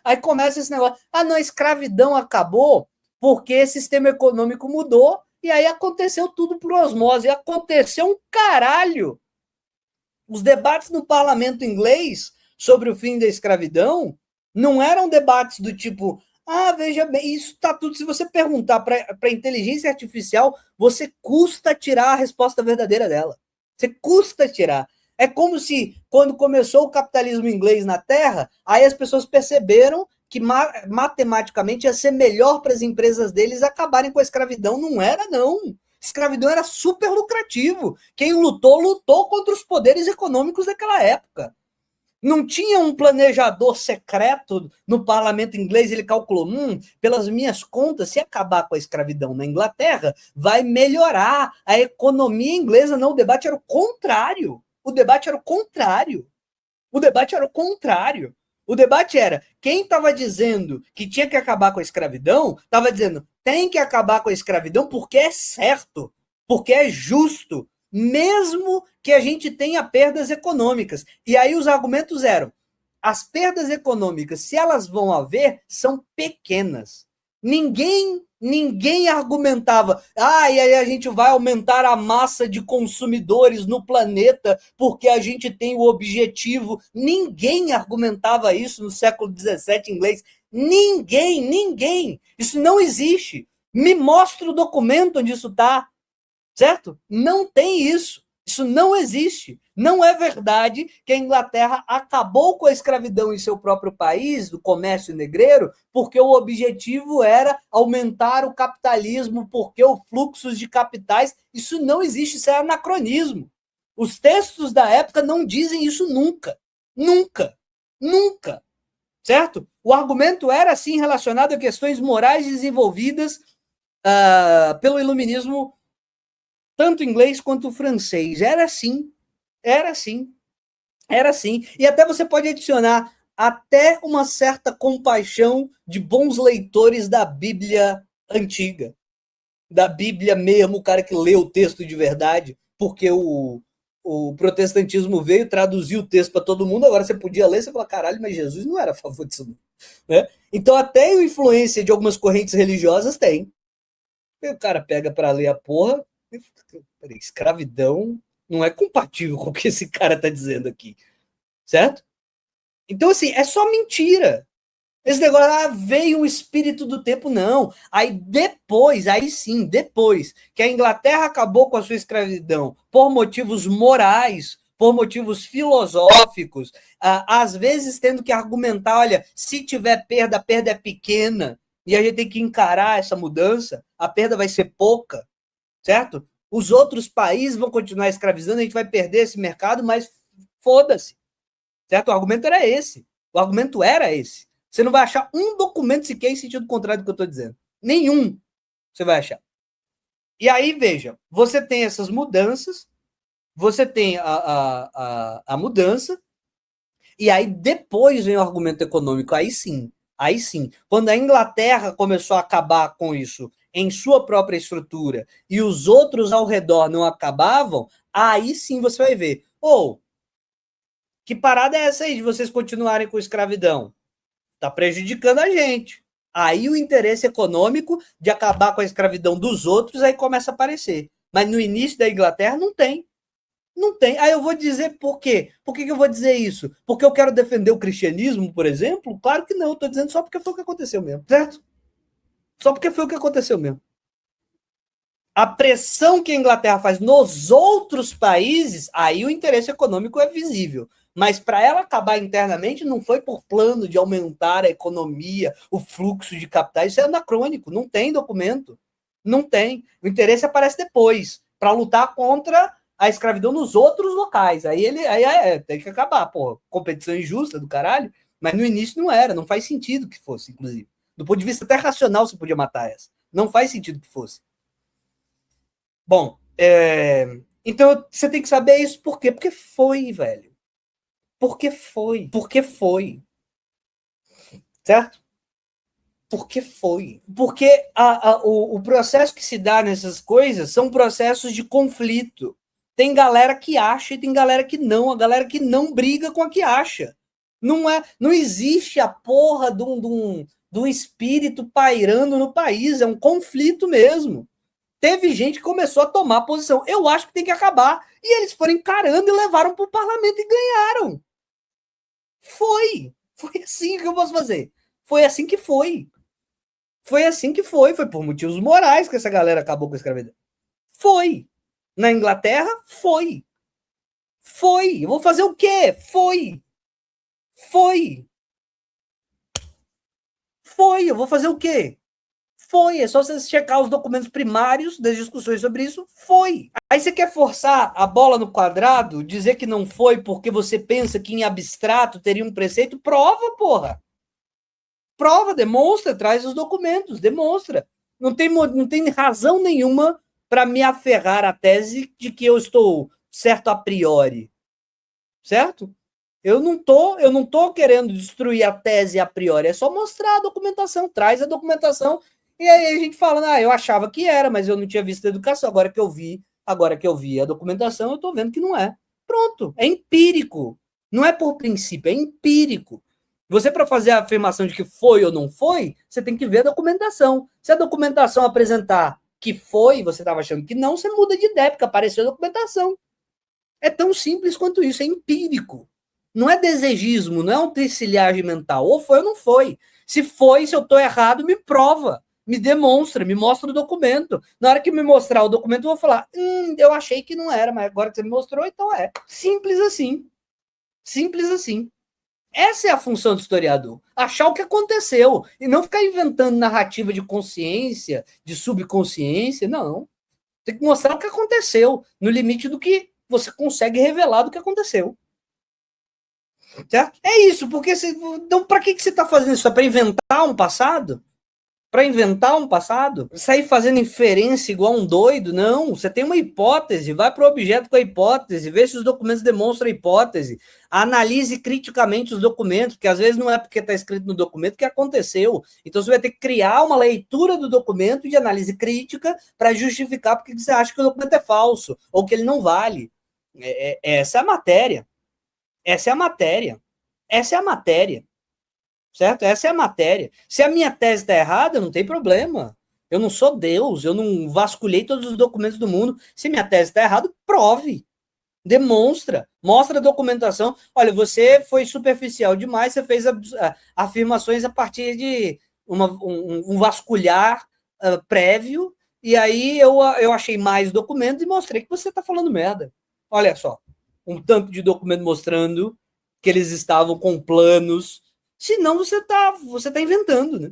Aí começa esse negócio, não, a escravidão acabou porque o sistema econômico mudou, e aí aconteceu tudo por osmose, e aconteceu um caralho. Os debates no parlamento inglês sobre o fim da escravidão não eram debates do tipo, veja bem, isso está tudo. Se você perguntar para a inteligência artificial, você custa tirar a resposta verdadeira dela. Você custa tirar. É como se, quando começou o capitalismo inglês na Terra, aí as pessoas perceberam que matematicamente ia ser melhor para as empresas deles acabarem com a escravidão. Não era, não. Escravidão era super lucrativo. Quem lutou, lutou contra os poderes econômicos daquela época. Não tinha um planejador secreto no parlamento inglês, ele calculou, pelas minhas contas, se acabar com a escravidão na Inglaterra, vai melhorar a economia inglesa. Não, o debate era o contrário. O debate era o contrário. O debate era o contrário. O debate era, quem estava dizendo que tinha que acabar com a escravidão, estava dizendo, tem que acabar com a escravidão porque é certo, porque é justo, mesmo que a gente tenha perdas econômicas. E aí os argumentos eram, as perdas econômicas, se elas vão haver, são pequenas. Ninguém argumentava, e aí a gente vai aumentar a massa de consumidores no planeta porque a gente tem o objetivo. Ninguém argumentava isso no século XVII inglês. Ninguém. Isso não existe. Me mostra o documento onde isso está, certo? Não tem isso. Isso não existe. Não é verdade que a Inglaterra acabou com a escravidão em seu próprio país, do comércio negreiro, porque o objetivo era aumentar o capitalismo, porque o fluxo de capitais. Isso não existe, isso é anacronismo. Os textos da época não dizem isso nunca. Nunca. Certo? O argumento era, sim, relacionado a questões morais desenvolvidas pelo iluminismo, tanto inglês quanto francês. Era assim. E até você pode adicionar até uma certa compaixão de bons leitores da Bíblia antiga. Da Bíblia mesmo, o cara que lê o texto de verdade, porque o protestantismo veio, traduziu o texto para todo mundo, agora você podia ler, você fala, caralho, mas Jesus não era a favor disso, né? Então até a influência de algumas correntes religiosas tem. E o cara pega para ler a porra, peraí, escravidão não é compatível com o que esse cara está dizendo aqui, certo? Então, assim, é só mentira. Esse negócio, veio o espírito do tempo, não. Aí depois que a Inglaterra acabou com a sua escravidão por motivos morais, por motivos filosóficos, às vezes tendo que argumentar, olha, se tiver perda, a perda é pequena, e a gente tem que encarar essa mudança, a perda vai ser pouca, certo? Os outros países vão continuar escravizando, a gente vai perder esse mercado, mas foda-se, certo? O argumento era esse. Você não vai achar um documento sequer em sentido contrário do que eu estou dizendo. Nenhum você vai achar. E aí, veja, você tem essas mudanças, você tem a mudança, e aí depois vem o argumento econômico. Aí sim. Quando a Inglaterra começou a acabar com isso em sua própria estrutura e os outros ao redor não acabavam, aí sim você vai ver. Que parada é essa aí de vocês continuarem com escravidão? Está prejudicando a gente. Aí o interesse econômico de acabar com a escravidão dos outros aí começa a aparecer. Mas no início da Inglaterra não tem. Aí eu vou dizer por quê? Por que eu vou dizer isso? Porque eu quero defender o cristianismo, por exemplo? Claro que não, estou dizendo só porque foi o que aconteceu mesmo, certo? Só porque foi o que aconteceu mesmo. A pressão que a Inglaterra faz nos outros países, aí o interesse econômico é visível. Mas para ela acabar internamente, não foi por plano de aumentar a economia, o fluxo de capitais. Isso é anacrônico, não tem documento. Não tem. O interesse aparece depois, para lutar contra a escravidão nos outros locais. Aí tem que acabar, porra. Competição injusta do caralho. Mas no início não era, não faz sentido que fosse, inclusive. Do ponto de vista até racional, você podia matar essa. Não faz sentido que fosse. Bom, então você tem que saber isso por quê? Porque foi, velho. Porque foi. Certo? Porque foi. Porque o processo que se dá nessas coisas são processos de conflito. Tem galera que acha e tem galera que não. A galera que não briga com a que acha. Não existe a porra de um espírito pairando no país, é um conflito mesmo. Teve gente que começou a tomar posição. Eu acho que tem que acabar. E eles foram encarando e levaram para o parlamento e ganharam. Foi assim que eu posso fazer. Foi assim que foi. Foi assim que foi. Foi por motivos morais que essa galera acabou com a escravidão. Foi. Na Inglaterra, foi. Foi. Eu vou fazer o quê? Foi. Foi. Foi. Eu vou fazer o quê? Foi. É só você checar os documentos primários das discussões sobre isso. Foi. Aí você quer forçar a bola no quadrado, dizer que não foi porque você pensa que em abstrato teria um preceito? Prova, porra. Prova, demonstra, traz os documentos, demonstra. Não tem razão nenhuma para me aferrar à tese de que eu estou certo a priori. Certo? Eu não tô querendo destruir a tese a priori, é só mostrar a documentação, traz a documentação, e aí a gente fala, eu achava que era, mas eu não tinha visto a educação, agora que eu vi a documentação, eu tô vendo que não é. Pronto, é empírico. Não é por princípio, é empírico. Você, para fazer a afirmação de que foi ou não foi, você tem que ver a documentação. Se a documentação apresentar que foi, você estava achando que não, você muda de ideia, porque apareceu a documentação. É tão simples quanto isso, é empírico. Não é desegismo, não é um tricilhagem mental. Ou foi ou não foi. Se foi, se eu estou errado, me prova, me demonstra, me mostra o documento. Na hora que me mostrar o documento, eu vou falar, eu achei que não era, mas agora que você me mostrou, então é. Simples assim. Simples assim. Essa é a função do historiador. Achar o que aconteceu. E não ficar inventando narrativa de consciência, de subconsciência. Não. Tem que mostrar o que aconteceu, no limite do que você consegue revelar do que aconteceu. Certo? É isso, porque então, para que você está fazendo isso? É para inventar um passado? Para inventar um passado? Sair fazendo inferência igual um doido? Não, você tem uma hipótese, vai para o objeto com a hipótese, vê se os documentos demonstram a hipótese, analise criticamente os documentos, porque às vezes não é porque está escrito no documento que aconteceu. Então você vai ter que criar uma leitura do documento de análise crítica para justificar porque você acha que o documento é falso ou que ele não vale. Essa é a matéria. Essa é a matéria. Essa é a matéria. Certo? Essa é a matéria. Se a minha tese está errada, não tem problema. Eu não sou Deus, eu não vasculhei todos os documentos do mundo. Se minha tese está errada, prove. Demonstra. Mostra a documentação. Olha, você foi superficial demais, você fez afirmações a partir de um vasculhar prévio, e aí eu achei mais documentos e mostrei que você está falando merda. Olha só. Um tanto de documento mostrando que eles estavam com planos. Senão você tá inventando, né?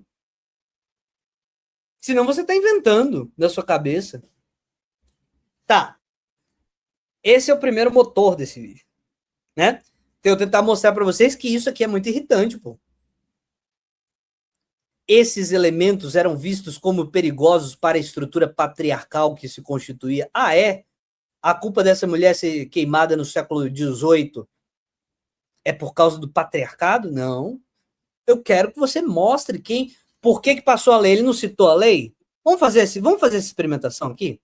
Senão você tá inventando na sua cabeça. Tá. Esse é o primeiro motor desse vídeo, né? Então, eu tentar mostrar para vocês que isso aqui é muito irritante, pô. Esses elementos eram vistos como perigosos para a estrutura patriarcal que se constituía. Ah, é? A culpa dessa mulher ser queimada no século XVIII é por causa do patriarcado? Não. Eu quero que você mostre por que passou a lei. Ele não citou a lei? Vamos fazer essa experimentação aqui?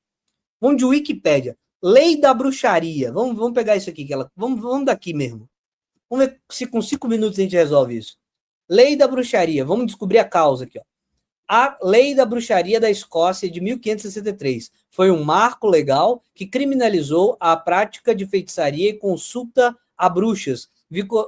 Vamos de Wikipédia. Lei da bruxaria. Vamos pegar isso aqui. Vamos daqui mesmo. Vamos ver se com 5 minutos a gente resolve isso. Lei da bruxaria. Vamos descobrir a causa aqui. Ó. A Lei da Bruxaria da Escócia de 1563 foi um marco legal que criminalizou a prática de feitiçaria e consulta a bruxas,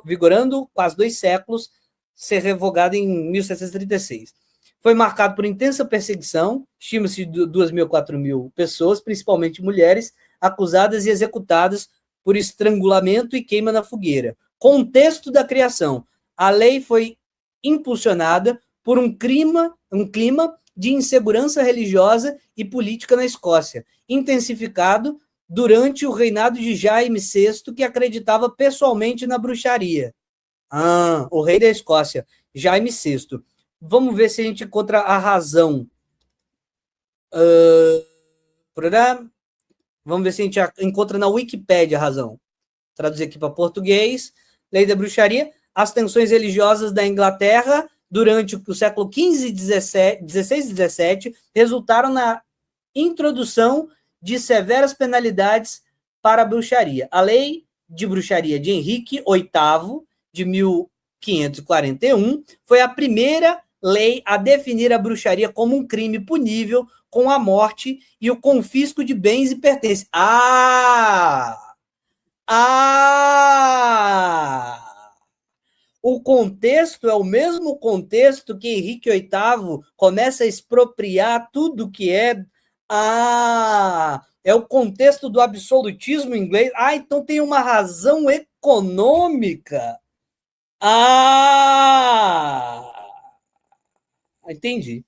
vigorando quase 2 séculos, ser revogado em 1736. Foi marcado por intensa perseguição, estima-se de 2.000 a 4.000 pessoas, principalmente mulheres, acusadas e executadas por estrangulamento e queima na fogueira. Contexto da criação. A lei foi impulsionada por um clima de insegurança religiosa e política na Escócia, intensificado durante o reinado de Jaime VI, que acreditava pessoalmente na bruxaria. O rei da Escócia, Jaime VI. Vamos ver se a gente encontra a razão. Vamos ver se a gente encontra na Wikipédia a razão. Traduzir aqui para português. Lei da bruxaria. As tensões religiosas da Inglaterra durante o século XV, XVI e XVII resultaram na introdução de severas penalidades para a bruxaria. A lei de bruxaria de Henrique VIII, de 1541, foi a primeira lei a definir a bruxaria como um crime punível com a morte e o confisco de bens e pertences. O contexto é o mesmo contexto que Henrique VIII começa a expropriar tudo que é... é o contexto do absolutismo inglês. Então tem uma razão econômica. Entendi.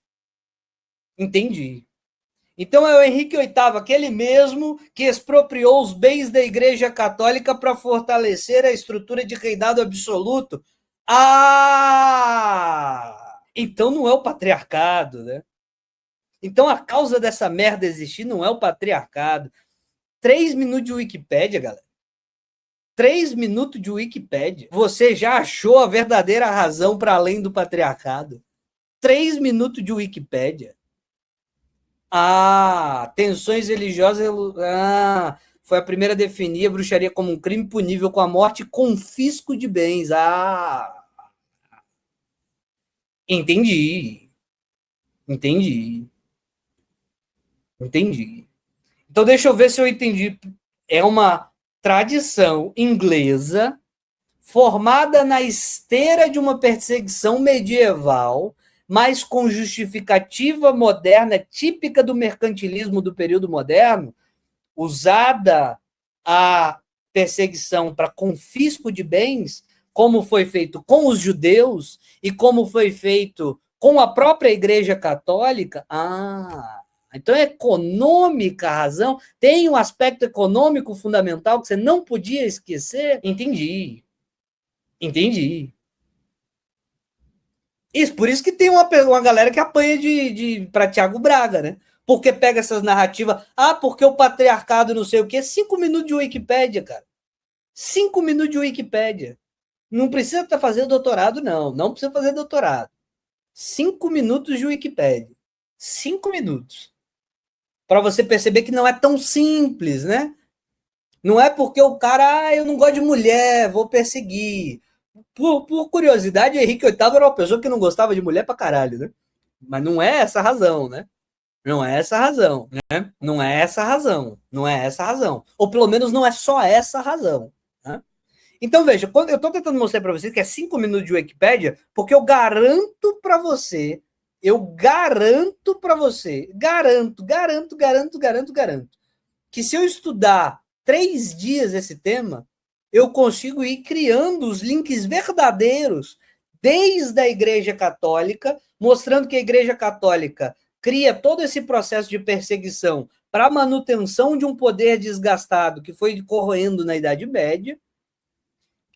Então é o Henrique VIII, aquele mesmo que expropriou os bens da Igreja Católica para fortalecer a estrutura de reinado absoluto. Então não é o patriarcado, né? Então a causa dessa merda existir não é o patriarcado. 3 minutos de Wikipédia, galera. 3 minutos de Wikipédia. Você já achou a verdadeira razão para além do patriarcado? 3 minutos de Wikipédia. Tensões religiosas. Foi a primeira a definir a bruxaria como um crime punível com a morte e confisco de bens. Entendi. Então, deixa eu ver se eu entendi. É uma tradição inglesa formada na esteira de uma perseguição medieval, mas com justificativa moderna, típica do mercantilismo do período moderno, usada a perseguição para confisco de bens, como foi feito com os judeus e como foi feito com a própria Igreja Católica. Então é econômica a razão, tem um aspecto econômico fundamental que você não podia esquecer. Entendi. Por isso que tem uma galera que apanha para Thiago Braga, né? Porque pega essas narrativas, porque o patriarcado não sei o quê. 5 minutos de Wikipédia, cara. 5 minutos de Wikipédia. Não precisa estar fazendo doutorado, não. Não precisa fazer doutorado. 5 minutos de Wikipédia. 5 minutos. Para você perceber que não é tão simples, né? Não é porque o cara, eu não gosto de mulher, vou perseguir. Por curiosidade, Henrique VIII era uma pessoa que não gostava de mulher pra caralho, né? Mas não é essa a razão, né? Não é essa a razão, né? Não é essa a razão. Não é essa a razão. Ou pelo menos não é só essa a razão. Né? Então, veja, eu estou tentando mostrar para vocês que é 5 minutos de Wikipédia, porque eu garanto para você, garanto, que se eu estudar 3 dias esse tema, eu consigo ir criando os links verdadeiros desde a Igreja Católica, mostrando que a Igreja Católica cria todo esse processo de perseguição para a manutenção de um poder desgastado que foi corroendo na Idade Média,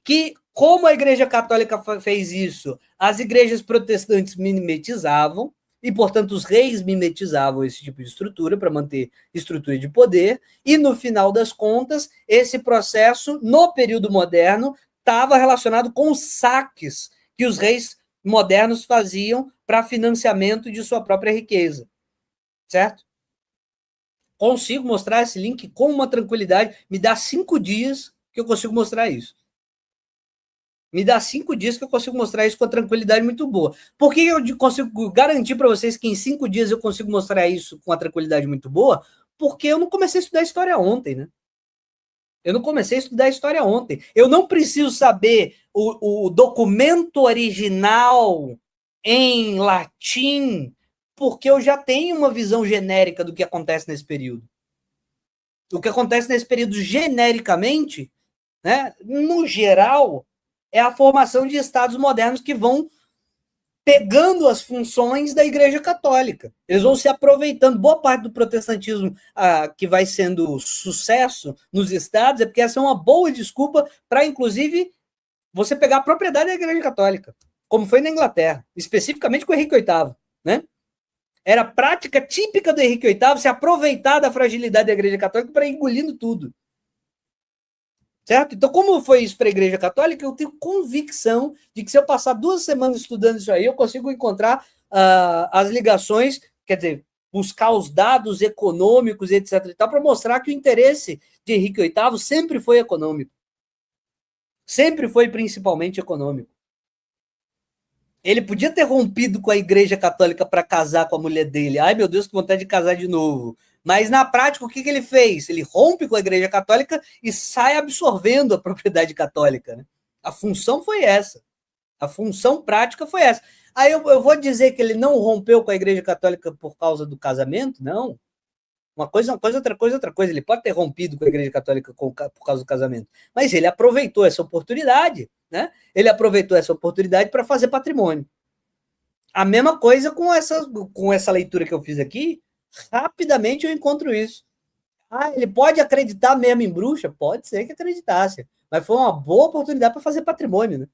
que, como a Igreja Católica fez isso, as igrejas protestantes mimetizavam, e, portanto, os reis mimetizavam esse tipo de estrutura para manter estrutura de poder, e, no final das contas, esse processo, no período moderno, estava relacionado com os saques que os reis modernos faziam para financiamento de sua própria riqueza. Certo? Consigo mostrar esse link com uma tranquilidade. Me dá 5 dias que eu consigo mostrar isso. Me dá 5 dias que eu consigo mostrar isso com tranquilidade muito boa. Por que eu consigo garantir para vocês que em 5 dias eu consigo mostrar isso com uma tranquilidade muito boa? Porque eu não comecei a estudar história ontem, né? Eu não comecei a estudar história ontem. Eu não preciso saber o documento original em latim, porque eu já tenho uma visão genérica do que acontece nesse período. O que acontece nesse período genericamente, né, no geral, é a formação de estados modernos que vão pegando as funções da Igreja Católica. Eles vão se aproveitando. Boa parte do protestantismo que vai sendo sucesso nos estados é porque essa é uma boa desculpa para, inclusive, você pegar a propriedade da Igreja Católica, como foi na Inglaterra, especificamente com o Henrique VIII. Né? Era prática típica do Henrique VIII se aproveitar da fragilidade da Igreja Católica para ir engolindo tudo. Certo? Então, como foi isso para a Igreja Católica, eu tenho convicção de que se eu passar 2 semanas estudando isso aí, eu consigo encontrar as ligações, quer dizer, buscar os dados econômicos, etc. e tal, para mostrar que o interesse de Henrique VIII sempre foi econômico. Sempre foi principalmente econômico. Ele podia ter rompido com a Igreja Católica para casar com a mulher dele. Ai, meu Deus, que vontade de casar de novo. Mas na prática, o que ele fez? Ele rompe com a Igreja Católica e sai absorvendo a propriedade católica. Né? A função foi essa. A função prática foi essa. Aí eu vou dizer que ele não rompeu com a Igreja Católica por causa do casamento? Não. Uma coisa, outra coisa, outra coisa. Ele pode ter rompido com a Igreja Católica por causa do casamento, mas ele aproveitou essa oportunidade, né? Ele aproveitou essa oportunidade para fazer patrimônio. A mesma coisa com essa leitura que eu fiz aqui, rapidamente eu encontro isso. Ah, ele pode acreditar mesmo em bruxa? Pode ser que acreditasse, mas foi uma boa oportunidade para fazer patrimônio, né?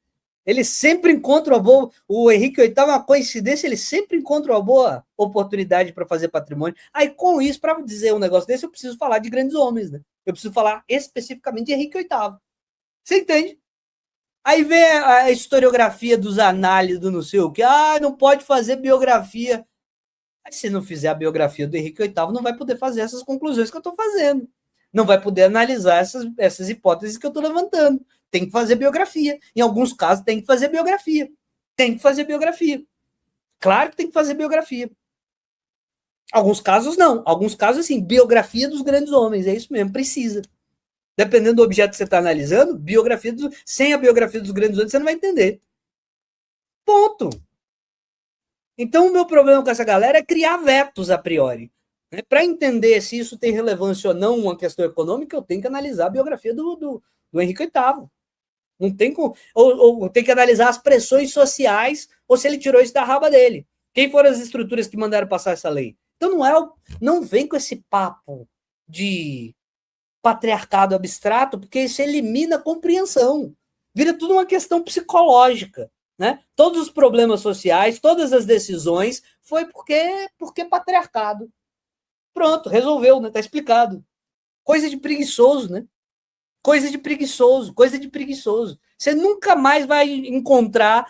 Ele sempre encontra uma boa. O Henrique VIII é uma coincidência, ele sempre encontra uma boa oportunidade para fazer patrimônio. Aí, com isso, para dizer um negócio desse, eu preciso falar de grandes homens, né? Eu preciso falar especificamente de Henrique VIII. Você entende? Aí vem a historiografia dos análises do não sei o que. Ah, não pode fazer biografia. Aí, se não fizer a biografia do Henrique VIII, não vai poder fazer essas conclusões que eu estou fazendo. Não vai poder analisar essas hipóteses que eu estou levantando. Tem que fazer biografia. Em alguns casos, tem que fazer biografia. Tem que fazer biografia. Claro que tem que fazer biografia. Alguns casos, não. Alguns casos, assim, biografia dos grandes homens. É isso mesmo, precisa. Dependendo do objeto que você está analisando, sem a biografia dos grandes homens, você não vai entender. Ponto. Então, o meu problema com essa galera é criar vetos a priori. Para entender se isso tem relevância ou não uma questão econômica, eu tenho que analisar a biografia do Henrique VIII. Não tem como, ou tem que analisar as pressões sociais ou se ele tirou isso da raba dele. Quem foram as estruturas que mandaram passar essa lei? Então não vem com esse papo de patriarcado abstrato, porque isso elimina a compreensão. Vira tudo uma questão psicológica. Né? Todos os problemas sociais, todas as decisões, foi porque patriarcado. Pronto, resolveu, né? Tá explicado. Coisa de preguiçoso, né? Coisa de preguiçoso, coisa de preguiçoso. Você nunca mais vai encontrar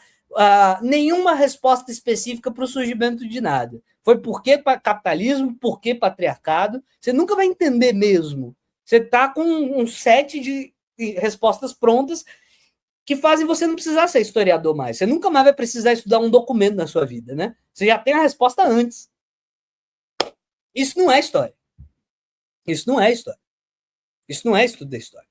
nenhuma resposta específica para o surgimento de nada. Foi por que capitalismo, por que patriarcado? Você nunca vai entender mesmo. Você está com um set de respostas prontas que fazem você não precisar ser historiador mais. Você nunca mais vai precisar estudar um documento na sua vida, né? Você já tem a resposta antes. Isso não é história. Isso não é história. Isso não é estudo da história.